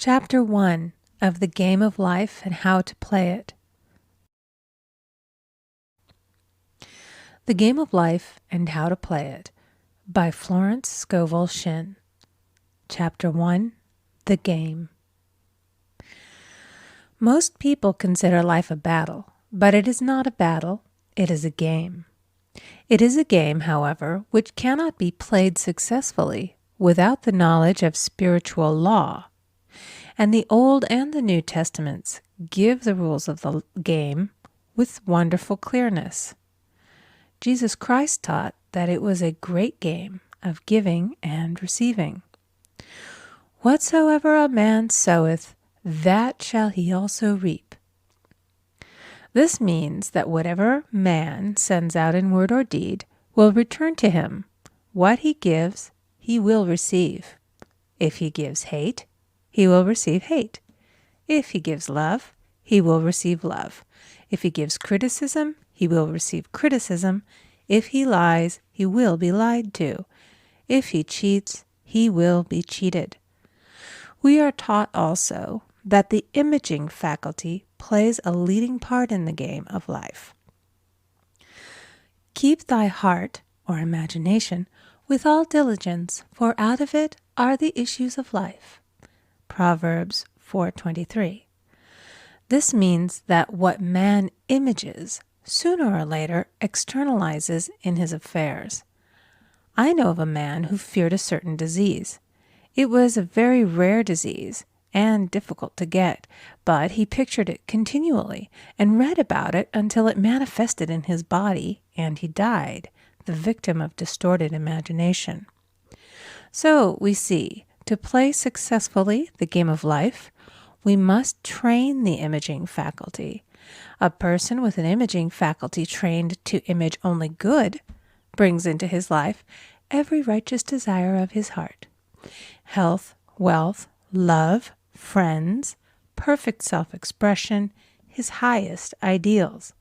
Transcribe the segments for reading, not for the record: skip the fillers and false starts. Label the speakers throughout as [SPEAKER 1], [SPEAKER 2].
[SPEAKER 1] Chapter 1 of The Game of Life and How to Play It. The Game of Life and How to Play It by Florence Scovel Shinn. Chapter 1 The Game. Most people consider life a battle, but it is not a battle, it is a game. It is a game, however, which cannot be played successfully without the knowledge of spiritual law. And the Old and the New Testaments give the rules of the game with wonderful clearness. Jesus Christ taught that it was a great game of giving and receiving. Whatsoever a man soweth, that shall he also reap. This means that whatever man sends out in word or deed will return to him. What he gives, he will receive. If he gives hate, he will receive hate. If he gives love, he will receive love. If he gives criticism, he will receive criticism. If he lies, he will be lied to. If he cheats, he will be cheated. We are taught also that the imaging faculty plays a leading part in the game of life. Keep thy heart, or imagination, with all diligence, for out of it are the issues of life. Proverbs 4:23. This means that what man images sooner or later externalizes in his affairs. I know of a man who feared a certain disease. It was a very rare disease and difficult to get, but he pictured it continually and read about it until it manifested in his body and he died, the victim of distorted imagination. So we see, to play successfully the game of life, we must train the imaging faculty. A person with an imaging faculty trained to image only good brings into his life every righteous desire of his heart. Health, wealth, love, friends, perfect self-expression, his highest ideals.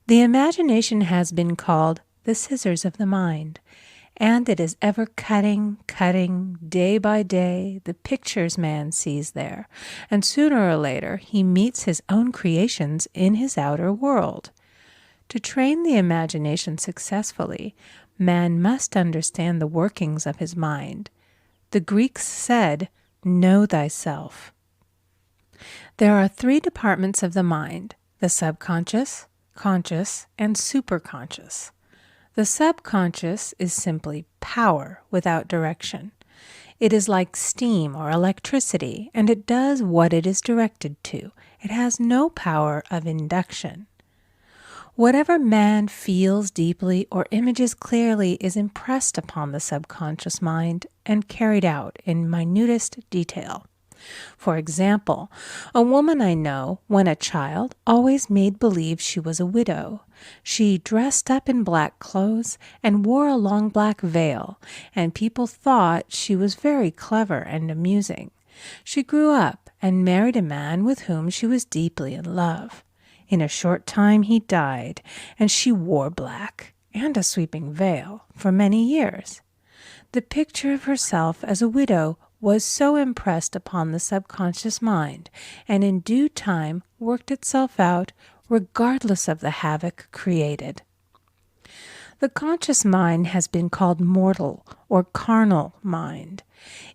[SPEAKER 1] The imagination has been called the scissors of the mind, and it is ever cutting, day by day, the pictures man sees there, and sooner or later he meets his own creations in his outer world. To train the imagination successfully, man must understand the workings of his mind. The Greeks said, "Know thyself." There are three departments of the mind: the subconscious, conscious, and superconscious. The subconscious is simply power without direction. It is like steam or electricity, and it does what it is directed to. It has no power of induction. Whatever man feels deeply or images clearly is impressed upon the subconscious mind and carried out in minutest detail. For example, a woman I know, when a child, always made believe she was a widow. She dressed up in black clothes and wore a long black veil, and people thought she was very clever and amusing. She grew up and married a man with whom she was deeply in love. In a short time he died, and she wore black and a sweeping veil for many years. The picture of herself as a widow was so impressed upon the subconscious mind, and in due time worked itself out regardless of the havoc created. The conscious mind has been called mortal or carnal mind.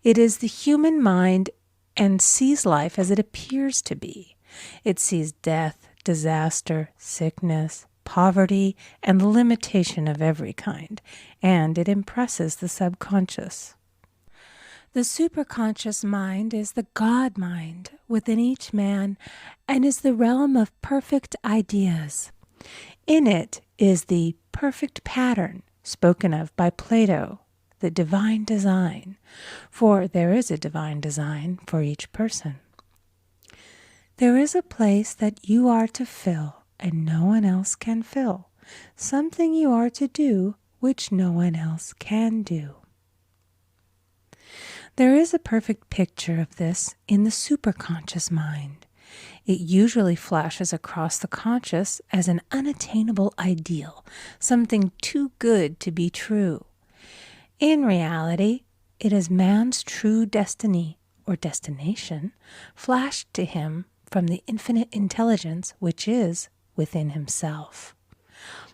[SPEAKER 1] It is the human mind and sees life as it appears to be. It sees death, disaster, sickness, poverty, and limitation of every kind, and it impresses the subconscious. The superconscious mind is the God mind within each man and is the realm of perfect ideas. In it is the perfect pattern spoken of by Plato, the divine design, for there is a divine design for each person. There is a place that you are to fill and no one else can fill, something you are to do which no one else can do. There is a perfect picture of this in the superconscious mind. It usually flashes across the conscious as an unattainable ideal, something too good to be true. In reality, it is man's true destiny, or destination flashed to him from the infinite intelligence which is within himself.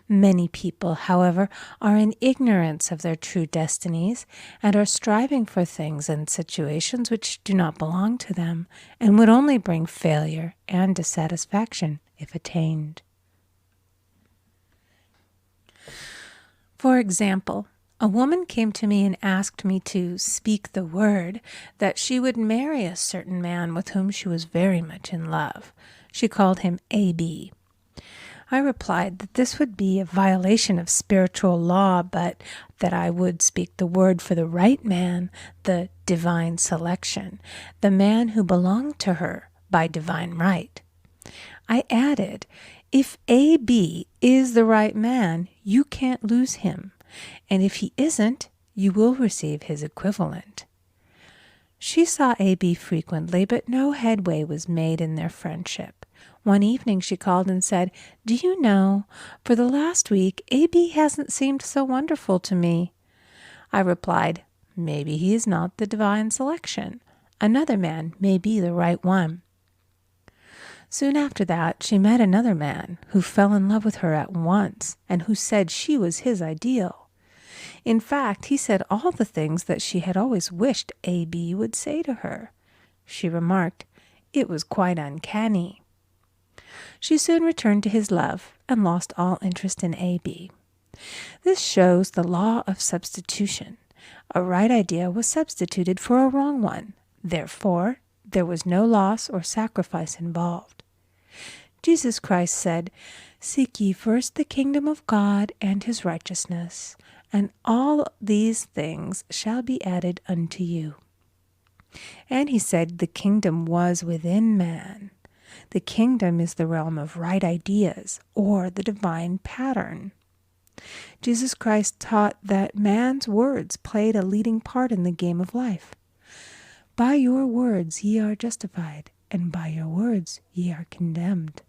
[SPEAKER 1] Many people, however, are in ignorance of their true destinies and are striving for things and situations which do not belong to them and would only bring failure and dissatisfaction if attained. For example, a woman came to me and asked me to speak the word that she would marry a certain man with whom she was very much in love. She called him A.B. I replied that this would be a violation of spiritual law, but that I would speak the word for the right man, the divine selection, the man who belonged to her by divine right. I added, if A.B. is the right man, you can't lose him, and if he isn't, you will receive his equivalent. She saw A.B. frequently, but no headway was made in their friendship. One evening she called and said, "Do you know, for the last week, A.B. hasn't seemed so wonderful to me." I replied, "Maybe he is not the divine selection. Another man may be the right one." Soon after that, she met another man who fell in love with her at once and who said she was his ideal. In fact, he said all the things that she had always wished A.B. would say to her. She remarked, it was quite uncanny. She soon returned to his love and lost all interest in A.B. This shows the law of substitution. A right idea was substituted for a wrong one. Therefore, there was no loss or sacrifice involved. Jesus Christ said, "Seek ye first the kingdom of God and his righteousness, and all these things shall be added unto you." And he said the kingdom was within man. The kingdom is the realm of right ideas, or the divine pattern. Jesus Christ taught that man's words played a leading part in the game of life. By your words ye are justified, and by your words ye are condemned.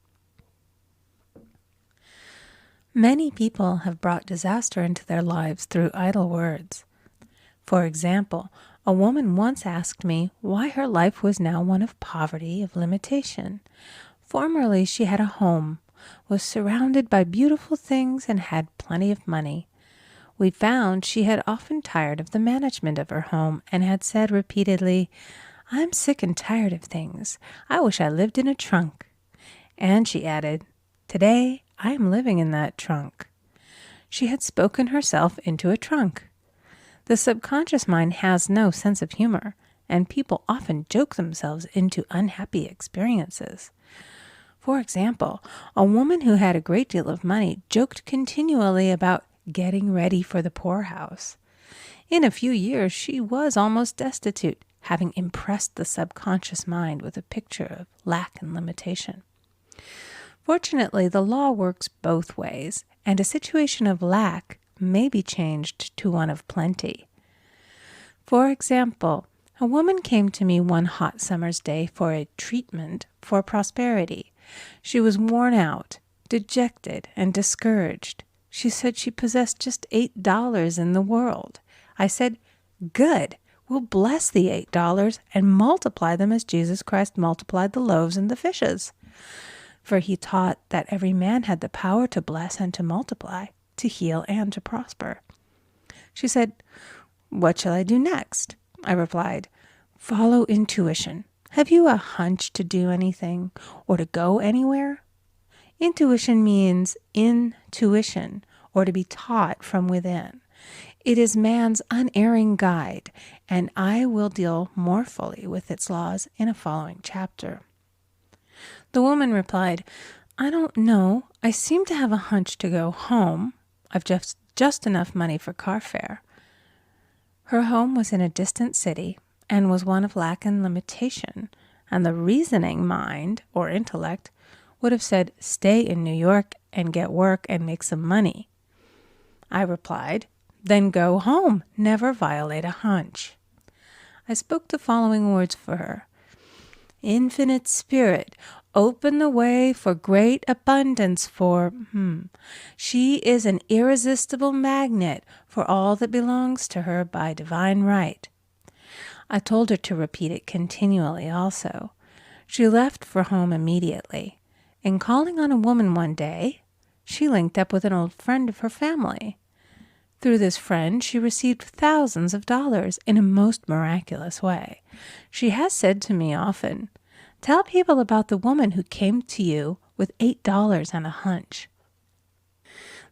[SPEAKER 1] Many people have brought disaster into their lives through idle words. For example, a woman once asked me why her life was now one of poverty, of limitation. Formerly she had a home, was surrounded by beautiful things, and had plenty of money. We found she had often tired of the management of her home and had said repeatedly, "I'm sick and tired of things. I wish I lived in a trunk." And she added, "Today I am living in that trunk." She had spoken herself into a trunk. The subconscious mind has no sense of humor, and people often joke themselves into unhappy experiences. For example, a woman who had a great deal of money joked continually about getting ready for the poorhouse. In a few years, she was almost destitute, having impressed the subconscious mind with a picture of lack and limitation. Fortunately, the law works both ways, and a situation of lack may be changed to one of plenty. For example, a woman came to me one hot summer's day for a treatment for prosperity. She was worn out, dejected, and discouraged. She said she possessed just $8 in the world. I said, "Good, we'll bless the $8 and multiply them as Jesus Christ multiplied the loaves and the fishes." For he taught that every man had the power to bless and to multiply, to heal and to prosper. She said, "What shall I do next?" I replied, "Follow intuition. Have you a hunch to do anything or to go anywhere?" Intuition means intuition, or to be taught from within. It is man's unerring guide, and I will deal more fully with its laws in a following chapter. The woman replied, "I don't know. I seem to have a hunch to go home. I've just enough money for car fare." Her home was in a distant city and was one of lack and limitation, and the reasoning mind, or intellect, would have said, "Stay in New York and get work and make some money." I replied, "Then go home. Never violate a hunch." I spoke the following words for her. "Infinite Spirit, open the way for great abundance for She is an irresistible magnet for all that belongs to her by divine right." I told her to repeat it continually also. She left for home immediately, and calling on a woman one day, she linked up with an old friend of her family. Through this friend, she received thousands of dollars in a most miraculous way. She has said to me often, "Tell people about the woman who came to you with $8 and a hunch."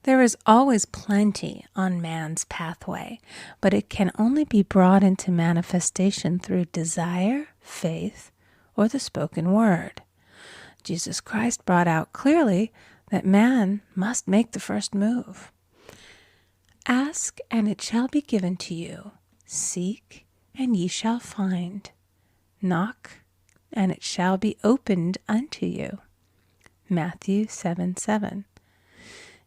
[SPEAKER 1] There is always plenty on man's pathway, but it can only be brought into manifestation through desire, faith, or the spoken word. Jesus Christ brought out clearly that man must make the first move. Ask, and it shall be given to you. Seek, and ye shall find. Knock, and it shall be opened unto you. Matthew 7:7.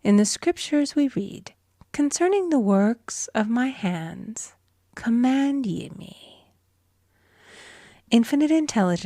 [SPEAKER 1] In the scriptures we read, "Concerning the works of my hands, command ye me." Infinite intelligence